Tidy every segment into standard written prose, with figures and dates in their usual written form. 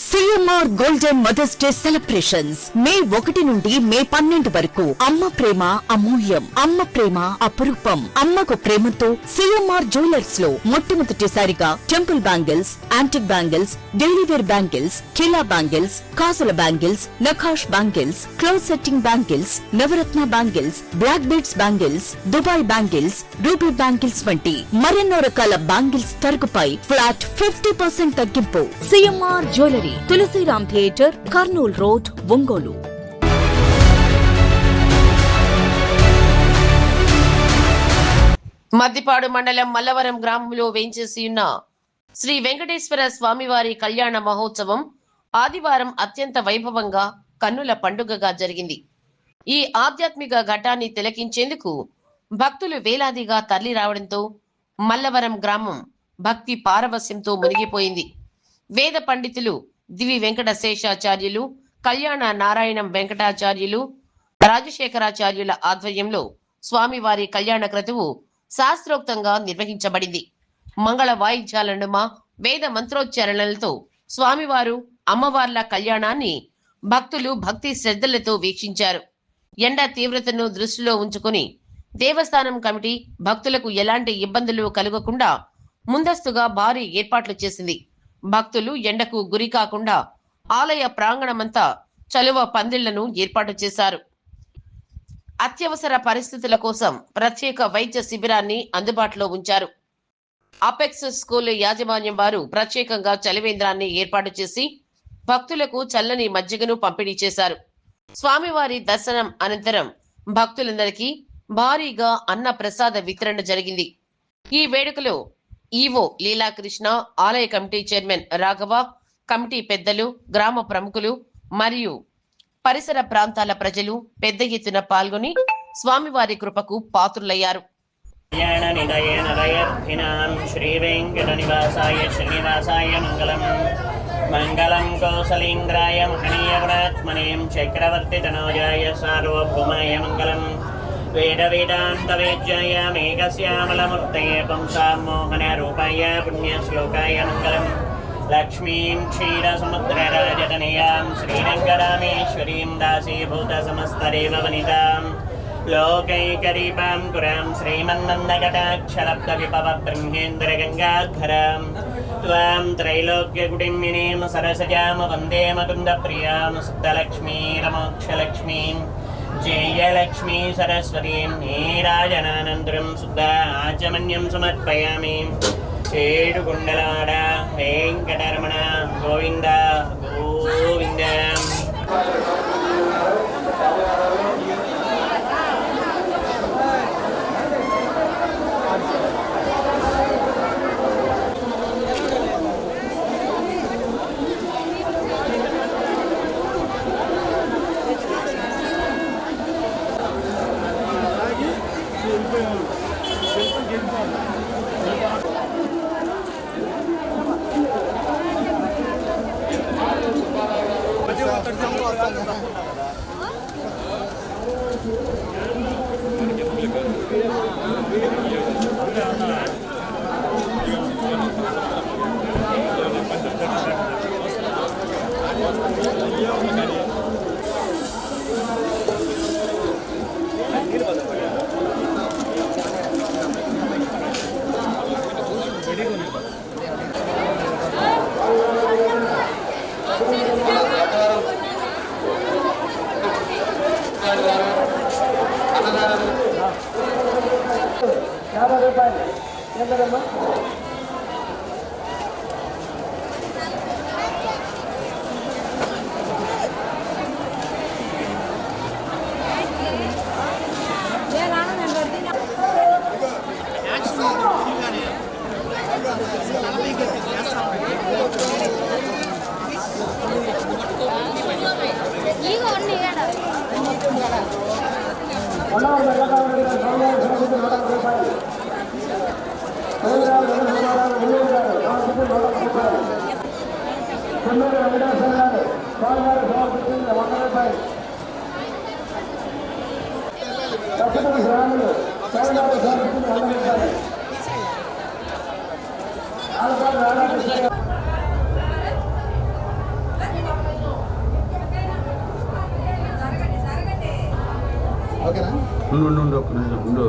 CMR golden mother's day celebrations May 1 నుండి మే 12 వరకు. అమ్మ ప్రేమ అమూల్యం, అమ్మ ప్రేమ అపురూపం. అమ్మకు ప్రేమతో సిఎంఆర్ జ్యువెలర్స్ లో మొట్టమొదటిసారిగా temple bangles, antique bangles, daily wear bangles, కిలా బ్యాంగిల్స్, కాసుల బ్యాంగిల్స్, నఖాష్ bangles, close setting bangles, navaratna bangles, black beads bangles, Dubai bangles, ruby bangles వంటి మరెన్నో రకాల బ్యాంగిల్స్ తరుగుపై ఫ్లాట్ 50% తగ్గింపు. CMR jewellery, Tulasiram theatre, Kurnool road, Ongole. Maddipadu మండలం మల్లవరం గ్రామంలో వేంచేసి ఉన్న శ్రీ వెంకటేశ్వర స్వామివారి కళ్యాణ మహోత్సవం ఆదివారం అత్యంత వైభవంగా కన్నుల పండుగగా జరిగింది. ఈ ఆధ్యాత్మిక ఘట్టాన్ని తిలకించేందుకు భక్తులు వేలాదిగా తరలి రావడంతో మల్లవరం గ్రామం భక్తి పారవస్యంతో మునిగిపోయింది. వేద పండితులు దివి వెంకట శేషాచార్యులు, కళ్యాణ నారాయణం వెంకటాచార్యులు, రాజశేఖరాచార్యుల ఆధ్వర్యంలో స్వామివారి కళ్యాణ క్రతువు శాస్త్రోక్తంగా నిర్వహించబడింది. మంగళ వాయిద్యాల నడుమ వేద మంత్రోచ్చారణలతో స్వామివారు అమ్మవార్ల కళ్యాణాన్ని భక్తులు భక్తి శ్రద్ధలతో వీక్షించారు. ఎండ తీవ్రతను దృష్టిలో ఉంచుకుని దేవస్థానం కమిటీ భక్తులకు ఎలాంటి ఇబ్బందులు కలగకుండా ముందస్తుగా భారీ ఏర్పాట్లు చేసింది. భక్తులు ఎండకు గురి కాకుండా ఆలయ ప్రాంగణమంతా చలువ పందిళ్లను ఏర్పాటు చేశారు. అత్యవసర పరిస్థితుల కోసం ప్రత్యేక వైద్య శిబిరాన్ని అందుబాటులో ఉంచారు. అపెక్స్ స్కూల్ యాజమాన్యం వారు ప్రత్యేకంగా చలివేంద్రాన్ని ఏర్పాటు చేసి భక్తులకు చల్లని మజ్జిగను పంపిణీ చేశారు. స్వామివారి దర్శనం అనంతరం భక్తులందరికీ భారీగా అన్న ప్రసాద వితరణ జరిగింది. ఈ వేడుకలో ఈవో లీలాకృష్ణ, ఆలయ కమిటీ చైర్మన్ రాఘవ, కమిటీ పెద్దలు, గ్రామ ప్రముఖులు మరియు పరిసర ప్రాంతాల ప్రజలు పెద్ద ఎత్తున పాల్గొని స్వామివారి కృపకు పాత్రులయ్యారు. మంగళం కౌసలేంద్రాయ మహనీయ గుణాత్మనే చక్రవర్తి తనోజాయ సార్వభౌమాయ మంగళం. వేద వేదాంత వేద్యాయ మేఘశ్యామలమూర్తయే పుంసామోహన రూపాయ పుణ్యశ్లోకాయ మంగళం. లక్ష్మీం క్షీరసముద్రరాజతనయాం శ్రీరంగరామేశ్వరీం దాసీభూత సమస్తదేవ వనితాం లోకైకరీపాం పురాం శ్రీమన్నందకటాక్షలబ్ధ విభవ బ్రహ్మేంద్ర గంగాధరాం త్వాం త్రైలోక్యకుటింబినీం సరసజామ వందే మకుంద ప్రియాం సుత్తలక్ష్మీరమోక్షలక్ష్మీం జయలక్ష్మీ సరస్వతీం నీరాజనానందరం శుద్ధ ఆచమన్యం సమర్పయామి. ఏడుగుండలాడ వెంకటరమణ గోవింద గోవింద. ఉండు ఒక్క నిమిషం ఉండు.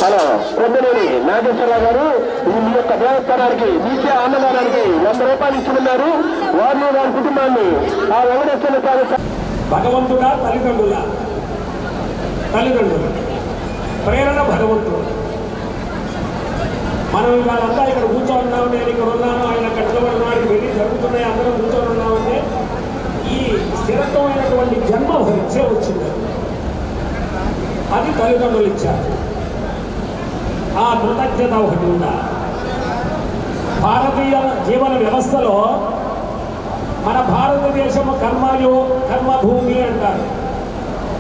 హలో పొద్దునేని నాగేశ్వరరావు గారు మీ యొక్క దేవస్థానానికి మీకే అన్నదానానికి 100 రూపాయలు ఇచ్చుకున్నారు. వారిని వారి కుటుంబాన్ని ఆ వెంకటేశ్వర స్వామి భగవంతుడా తల్లిదండ్రులు ప్రేరణ భగవంతుడు. మనం వాళ్ళంతా ఇక్కడ కూర్చోన్నాము, నేను ఇక్కడ ఉన్నాను, ఆయన కట్టుబడినాడు, వెళ్ళి జరుగుతున్నాయి, అందరం కూర్చొని ఉన్నామంటే ఈ స్థిరత్వమైనటువంటి జన్మ ఇచ్చే వచ్చింది. అది తల్లిదండ్రులు ఇచ్చారు. ఆ కృతజ్ఞత ఒకటి ఉండాలి. భారతీయ జీవన వ్యవస్థలో మన భారతదేశము కర్మభూమి అంటారు.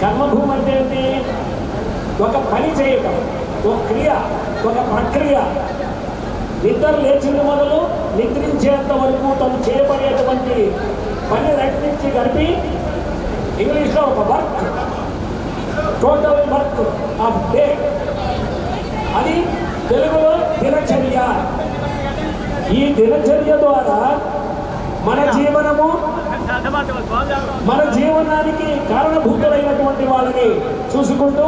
కర్మభూమి అంటే ఏంటి? ఒక పని చేయటం, ఒక క్రియ, ఒక ప్రక్రియ. నిద్ర లేచిన మొదలు నిద్రించేంత వరకు తను చేయబడేటువంటి పని రక్షించి గడిపి ఇంగ్లీష్లో ఒక work, total work of day, అది తెలుగులో దినచర్య. ఈ దినచర్య ద్వారా మన జీవనానికి కారణభూతులైనటువంటి వాళ్ళని చూసుకుంటూ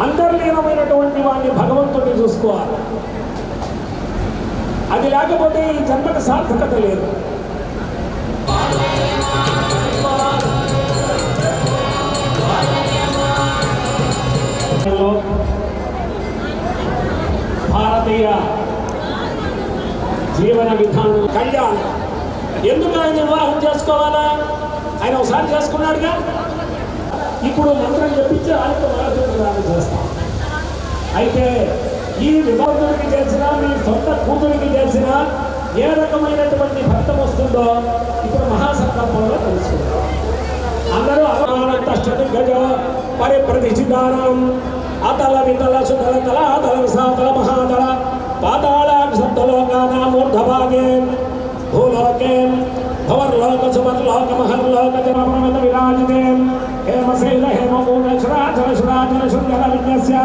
అంతర్లీనమైనటువంటి వాడిని భగవంతుడిని చూసుకోవాలి. అది లేకపోతే ఈ జన్మకు సార్థకత లేదు. భారతీయ జీవన విధానం కళ్యాణం. ఎందుకు ఆయన వివాహం చేసుకోవాలా? ఆయన ఒకసారి చేసుకున్నాడుగా. ఇప్పుడు మంత్రం చెప్పించి ఆయనతో వారసత్వం చేస్తాం. అయితే ఈ వివాహానికి చేసినా, మీ సొంత కూతురికి చేసినా ఏ రకమైనటువంటి ఫలితం వస్తుందో ఇప్పుడు మహాసంకల్పంలో తెలుసుకుంటాం. అందరూ అమానంతగజ పరిప్రతిష్ఠితానం అతల వితల సుతల తల అతల సాతల మహాతల పాతాళాక్షలోకానామూర్ధభాగే భూలోకే భవర్లోక సువర్లోక మహర్లోక జనమత విరాజితే హేమశైల హేమూనశ్రాచల శృంగల విన్యస్య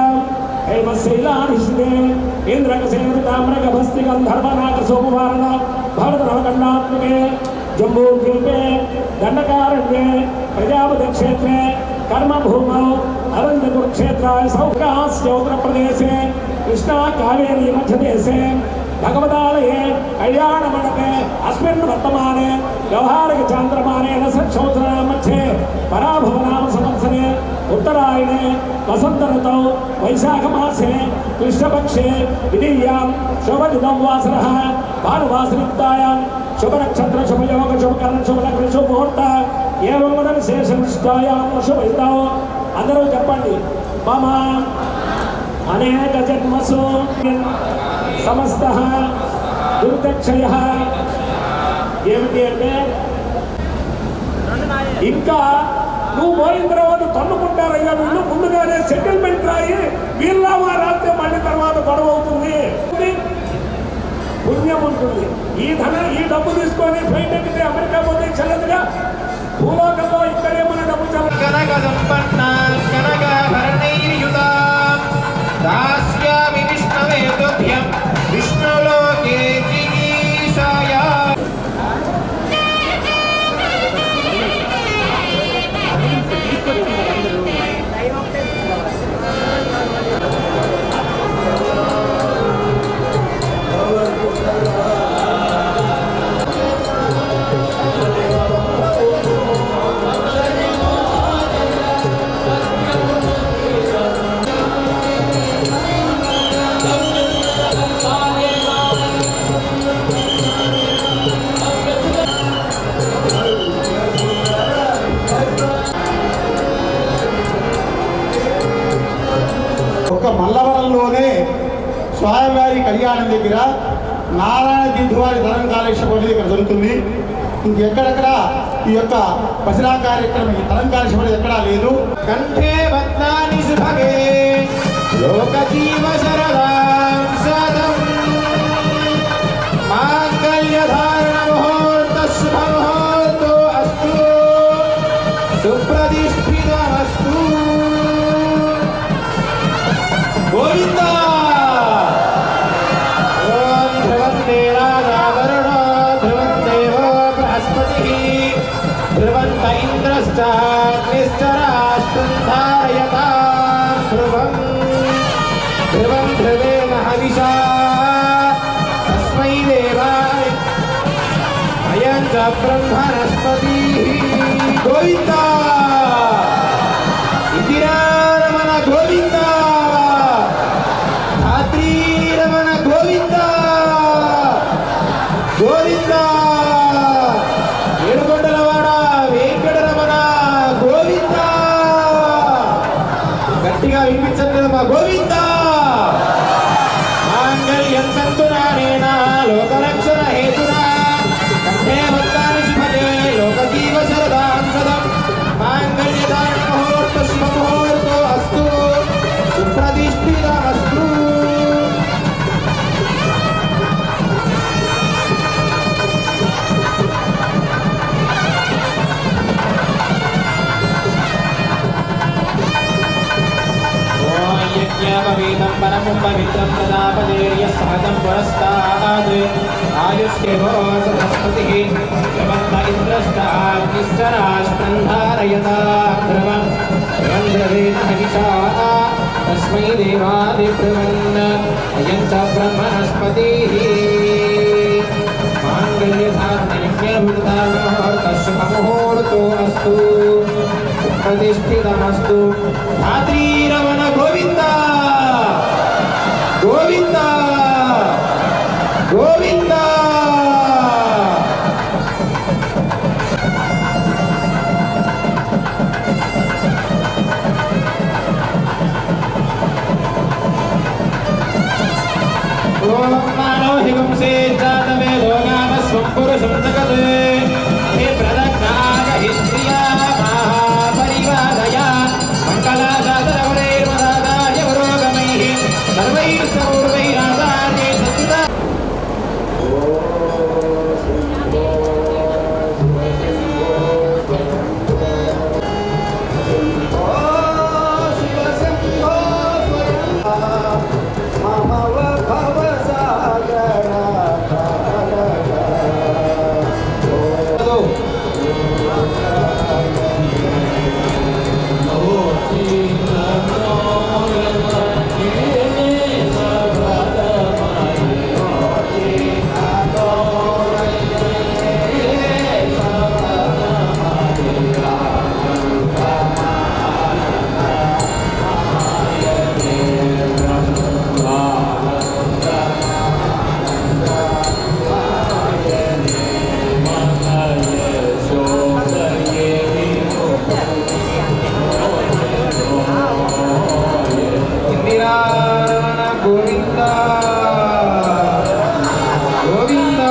హేమశైలానిష్ఠే ఇంద్రకసేనృతామ్రగభస్తి గంధర్వనాక సోమవారణ భరతనవకండాత్మకే జంబూద్వీపే దండకారణ్యే ప్రజాపతి క్షేత్రే कर्मभूमौ अरण्यकुरुक्षेत्राय सौकास्य उत्तरप्रदेशे कृष्णा कावेरी मध्यदेशे भगवदालये कल्याणमण्डपे अस्मिन् वर्तमाने व्यवहारिक चान्द्रमाने नक्षत्राणां मध्ये पराभवनाम संवत्सरे उत्तरायणे वसंत ऋतौ वैशाखमासे कृष्णपक्षे विधीयां शुभदिनं वासरः भानुवासरयुक्तायां शुभनक्षत्र शुभयोग शुभकर्ण शुभलग्न शुभमुहूर्त एवं विशेषनिष्ठायां शुभयुतौ అందరూ చెప్పండి. మమ అనేక జన్మసు సమస్త దుర్దక్షయ. ఏమిటి అంటే ఇంకా నువ్వు పోయిన తర్వాత తన్నుకుంటారయ్యా వీళ్ళు, ముందుగానే సెటిల్మెంట్ రాయి, వీళ్ళమా రాస్తే మళ్ళీ తర్వాత గొడవ అవుతుంది, పుణ్యం ఉంటుంది. ఈ డబ్బు తీసుకొని ఫ్లైట్ ఎక్కితే అమెరికా పోతే చెల్లదుగా. భూలోకంలో ఇక్కడే మన డబ్బు విష్ణులోకే జిగీషాయ. మల్లవరంలోనే స్వామివారి కళ్యాణం దగ్గర నారాయణ తీర్థ వారి ధనం కాళేశ్వరం అనేది ఇక్కడ జరుగుతుంది. ఇంకెక్కడెక్కడ ఈ యొక్క భజనా కార్యక్రమం ఈ ధనం కాళేశ్వరం అనేది ఎక్కడా లేదు. కంఠే బద్నాని సుభగే లోకజీవ శరదాం సదం మాంగళ్యధారణ ముహూర్త శుభ ముహూర్తో అస్తు సుప్రతిష్ఠితమస్తు. గోవిందా ఓం ధ్రువంతే రాజా వరుణో ధ్రువం దేవో బృహస్పతిః ధ్రువంత ఇంద్రశ్చాగ్నిశ్చరాష్ట్రం ధారయతాం ధ్రువం ధ్రువం ధ్రువేణ హవిషా తస్మై దేవాయ అయం చ బ్రహ్మణస్పతిః. గోవిందా ఇందిరారమణ గోవిందా ధాత్రీరమణ గోవిందా గోవిందా ఏడుకొండలవాడ వెంకటరమణ గోవిందా. గట్టిగా వినిపించట్లేదమ్మా గోవిందా. మాంగళ్యం తంతునానేన లోకరక్షణ హేతునా కంఠే భక్తాని శుభగే లోకజీవ శరదాం సదం మాంగళ్యధారణ ముహూర్త శుభ ముహూర్తో అస్తు సుప్రతిష్ఠితమస్తు. యజ్ఞాపవేదం పరమం పవిత్రం ప్రదాపదేర్య సహజం పురస్తాద్ ఆయుష్యేవో సరస్వతిః ధ్రువంత ఇంద్రశ్చాగ్నిశ్చరాష్ట్రం ధారయతాం ధ్రువం ధ్రువం ధ్రువేణ హవిషా తస్మై దేవాదిబ్రువన్ అయం చ బ్రహ్మణస్పతిః. మాంగళ్యధారణయజ్ఞముహూర్త శుభముహూర్తో అస్తు ప్రతిష్ఠితమస్తు. ధాత్రీరమణ గోవిందా గోవిందా గోవిందా. ఓం మానోహిగుంసే జాతవేదో నామస్వం పురుషం జగత్ హే ప్రదగ్నాగ హిస్త్రియా మహాపరివాదయా మంగళాశాసనవరైర్మదాదాయ వరోగమైః సర్వైర్సౌర్వైరాదార్యై సత్తుదా. ఇందిరారమణ గోవిందా గోవిందా.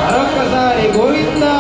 మరొక్కసారి గోవిందా.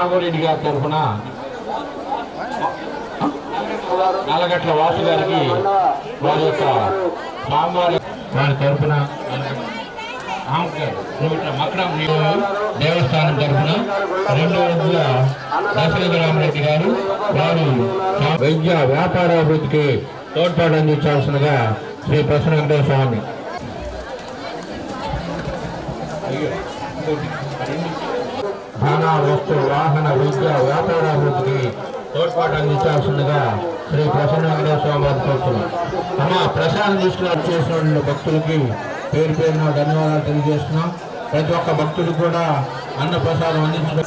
రాఘవరెడ్డి గారి తరఫున నల్లగట్ల వాసు గారికి వారి యొక్క స్వామివారి వారి తరఫున మక్రం దేవస్థానం తరఫున 2 రోజుల దశరథరామరెడ్డి గారు వారు వైద్య వ్యాపారాభివృద్ధికి తోడ్పాటు అందించాల్సిందిగా శ్రీ ప్రసన్న వెంకటేశ్వర స్వామి ధన వస్తు వాహన విద్య వ్యాపారాభివృద్ధికి తోడ్పాటు అందించాల్సిందిగా శ్రీ ప్రసన్న వెంకటేశ్వర స్వామి వారి కోరుతున్నాం. అమ్మ ప్రసాదం తీసుకుని చేసిన భక్తులకి పేరు పేరున ధన్యవాదాలు తెలియజేస్తున్నాం. ప్రతి ఒక్క భక్తుడికి కూడా అన్న ప్రసాదం అందించడం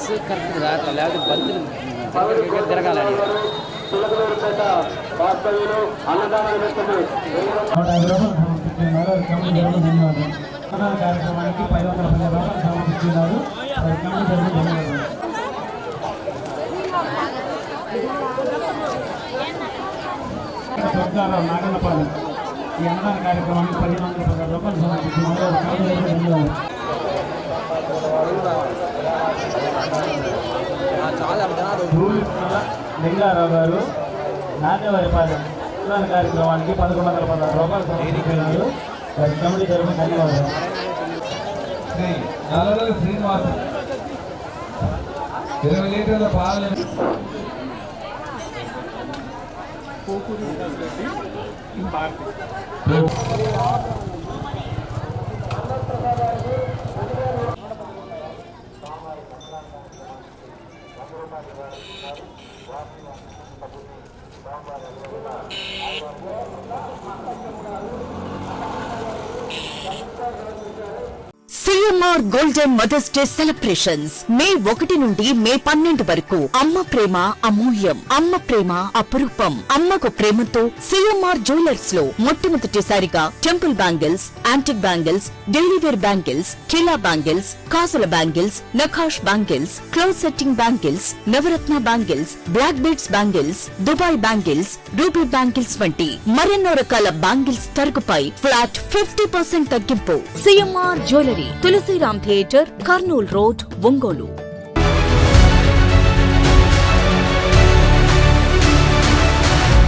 కార్యక్రమానికి 510 రూపాయలు సమర్పిస్తున్నారు. నాగన్నపాలెం ఈ అన్నదాన కార్యక్రమానికి 1510 రూపాయలు సమర్పిస్తున్నారు. లింగారావు గారు నాట్యవారిపాలెం అన్నదాన కార్యక్రమానికి 1116 రూపాయలు సమర్పిస్తున్నారు. కమిటీ తరఫున ధన్యవాదాలు. శ్రీ నల్లల శ్రీనివాస్ 20 లీటర్ల పాలు CMR golden mother's day celebrations May 1 నుండి మే 12 వరకు. అమ్మ ప్రేమ అమూల్యం, అమ్మ ప్రేమ అపురూపం. అమ్మకు ప్రేమతో సిఎంఆర్ జ్యువెలర్స్ లో మొట్టమొదటిసారిగా temple bangles, antique bangles, daily wear bangles, కిలా బ్యాంగిల్స్, కాసుల బ్యాంగిల్స్, నఖాష్ bangles, close setting bangles, navaratna bangles, black beads bangles, Dubai bangles, ruby bangles వంటి మరెన్నో రకాల బ్యాంగిల్స్ తరుగుపై ఫ్లాట్ 50% తగ్గింపు. CMR jewellery, Tulasiram theatre, Kurnool road, Ongole.